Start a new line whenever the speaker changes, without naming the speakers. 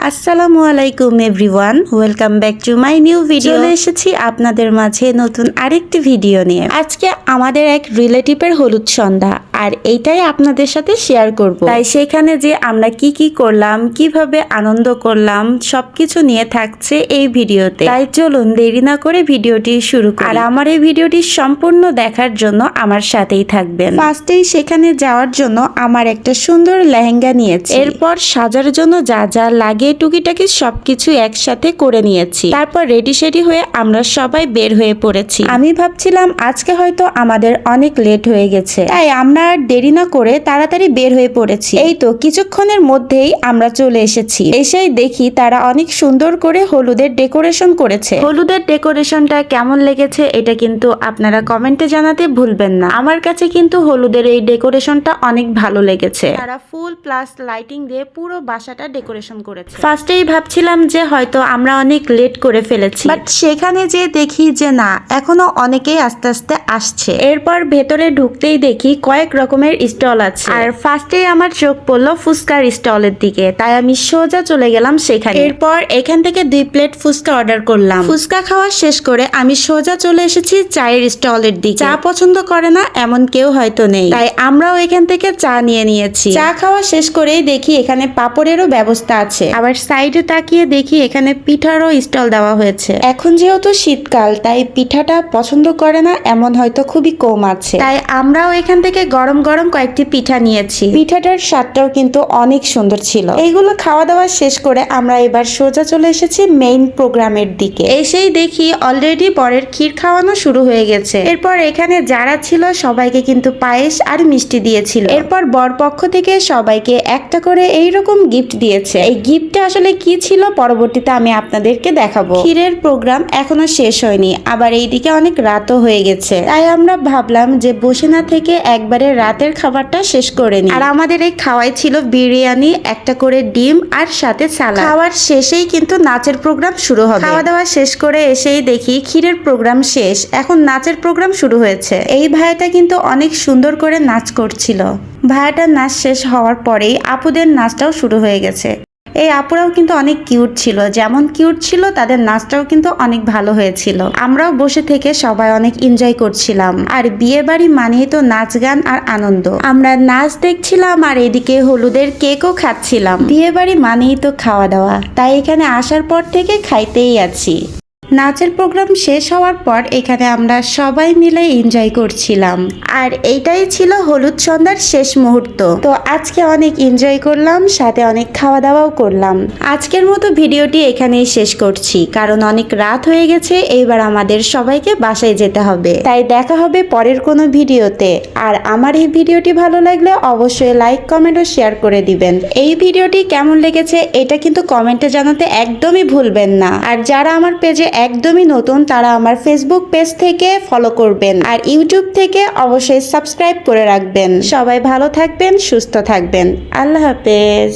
আসসালামু আলাইকুম everyone, welcome back to my new video. চলে এসেছি আপনাদের মাঝে নতুন আরেকটি ভিডিও নিয়ে। আজকে আমাদের এক রিলেটিভের হলুদ সন্ধ্যা, আর এইটাই আপনাদের সাথে শেয়ার করব। তাই সেখানে যে আমরা কি কি করলাম, কিভাবে আনন্দ করলাম, সবকিছু নিয়ে থাকছে এই ভিডিওতে। তাই চলুন দেরি না করে ভিডিওটি শুরু করি। আর আমার এই ভিডিওটি সম্পূর্ণ দেখার জন্য আমার সাথেই থাকবেন। ফার্স্টেই সেখানে যাওয়ার জন্য আমার একটা সুন্দর লেহেঙ্গা নিয়েছি। এরপর সাজার জন্য যা যা লাগে টুকিটাকি সবকিছু একসাথে করে নিয়েছি। তারপর রেডি সেডি হয়ে আমরা সবাই বের হয়ে পড়েছি। আমি ভাবছিলাম আজকে হয়তো আমাদের অনেক লেট হয়ে গেছে, তাই আমরা আর দেরি না করে তাড়াতাড়ি বের হয়ে পড়েছি। এই তো কিছুক্ষণের মধ্যেই আমরা চলে এসেছি। এসেই দেখি তারা অনেক সুন্দর করে হলুদের ডেকোরেশন করেছে। হলুদের ডেকোরেশনটা কেমন লেগেছে এটা কিন্তু আপনারা কমেন্টে জানাতে ভুলবেন না। আমার কাছে কিন্তু হলুদের এই ডেকোরেশনটা অনেক ভালো লেগেছে। তারা ফুল প্লাস লাইটিং দিয়ে পুরো বাসাটা ডেকোরেশন করেছে। ফার্স্টেই ভাবছিলাম যে হয়তো আমরা অনেক লেট করে ফেলেছি, বাট সেখানে যে দেখি যে না, এখনো অনেকেই আস্তে আস্তে আসছে। এরপর ভেতরে ঢুকতেই দেখি কয়েক রকমের স্টল আছে, আর ফার্স্টেই আমার চোখ পড়লো ফুচকার স্টলের দিকে, তাই আমি সোজা চলে গেলাম সেখানে। এরপর এখান থেকে 2 প্লেট ফুচকা অর্ডার করলাম। ফুচকা খাওয়া শেষ করে আমি সোজা চলে এসেছি চায়ের স্টলের দিকে। চা পছন্দ করে না এমন কেউ হয়তো নেই, তাই আমরাও এখান থেকে চা নিয়ে নিয়েছি। চা খাওয়া শেষ করেই দেখি এখানে পাপড়েরও ব্যবস্থা আছে। আবার সাইডে তাকিয়ে দেখি এখানে পিঠারও স্টল দেওয়া হয়েছে। এখন যেহেতু শীতকাল, তাই পিঠাটা পছন্দ করে না এমন হয়তো খুবই কম আছে, তাই আমরাও এখান থেকে গরম গরম কয়েকটি পিঠা নিয়েছি। পিঠাটার স্বাদটাও কিন্তু অনেক সুন্দর ছিল। এইগুলো খাওয়া দাওয়া শেষ করে আমরা এবার সোজা চলে এসেছি মেইন প্রোগ্রামের দিকে। এসেই দেখি অলরেডি বরের ক্ষীর খাওয়ানো শুরু হয়ে গেছে। এরপর এখানে যারা ছিল সবাইকে কিন্তু পায়েস আর মিষ্টি দিয়েছিল। এরপর বর পক্ষ থেকে সবাইকে একটা করে এইরকম গিফট দিয়েছে। এই গিফটটা আসলে কি ছিল পরবর্তীতে আমি আপনাদেরকে দেখাবো। ক্ষীরের প্রোগ্রাম এখনো শেষ হয়নি, আবার এইদিকে অনেক রাতও হয়ে গেছে, তাই আমরা ভাবলাম যে বসে না থেকে একবারে রাতের খাবারটা শেষ করে নিই। আর আমাদের এই খাওয়াই ছিল বিরিয়ানি, একটা করে ডিম আর সাথে সালাদ। খাওয়ার শেষেই কিন্তু নাচের প্রোগ্রাম শুরু হবে। খাওয়া দাওয়া শেষ করে এসেই দেখি ক্ষীরের প্রোগ্রাম শেষ, এখন নাচের প্রোগ্রাম শুরু হয়েছে। এই ভাইটা কিন্তু অনেক সুন্দর করে নাচ করছিল। ভাইয়াটার নাচ শেষ হওয়ার পরেই আপুদের নাচটাও শুরু হয়ে গেছে। এই আপুরাও কিন্তু অনেক কিউট ছিল, যেমন কিউট ছিল তাদের নাচটাও কিন্তু অনেক ভালো হয়েছিল। আমরাও বসে থেকে সবাই অনেক এনজয় করছিলাম। আর বিয়ে বাড়ি মানেই তো নাচ গান আর আনন্দ। আমরা নাচ দেখছিলাম আর এদিকে হলুদের কেকও খাচ্ছিলাম। বিয়ে বাড়ি মানেই তো খাওয়া দাওয়া, তাই এখানে আসার পর থেকে খাইতেই আছি। নাচের প্রোগ্রাম শেষ হওয়ার পর এখানে আমরা সবাই মিলে এনজয় করছিলাম, আর এইটাই ছিল হলুদ সন্ধ্যার শেষ মুহূর্ত। তো আজকে অনেক এনজয় করলাম, সাথে অনেক খাওয়া দাওয়াও করলাম। আজকের মতো ভিডিওটি এখানেই শেষ করছি, কারণ অনেক রাত হয়ে গেছে। এইবার আমাদের সবাইকে বাসায় যেতে হবে, তাই দেখা হবে পরের কোনো ভিডিওতে। আর আমার এই ভিডিওটি ভালো লাগলে অবশ্যই লাইক, কমেন্ট ও শেয়ার করে দিবেন। এই ভিডিওটি কেমন লেগেছে এটা কিন্তু কমেন্টে জানাতে একদমই ভুলবেন না। আর যারা আমার পেজে একদমই নতুন তারা আমার ফেসবুক পেজ থেকে ফলো করবেন, আর ইউটিউব থেকে অবশ্যই সাবস্ক্রাইব করে রাখবেন। সবাই ভালো থাকবেন, সুস্থ থাকবেন। আল্লাহ হাফেজ।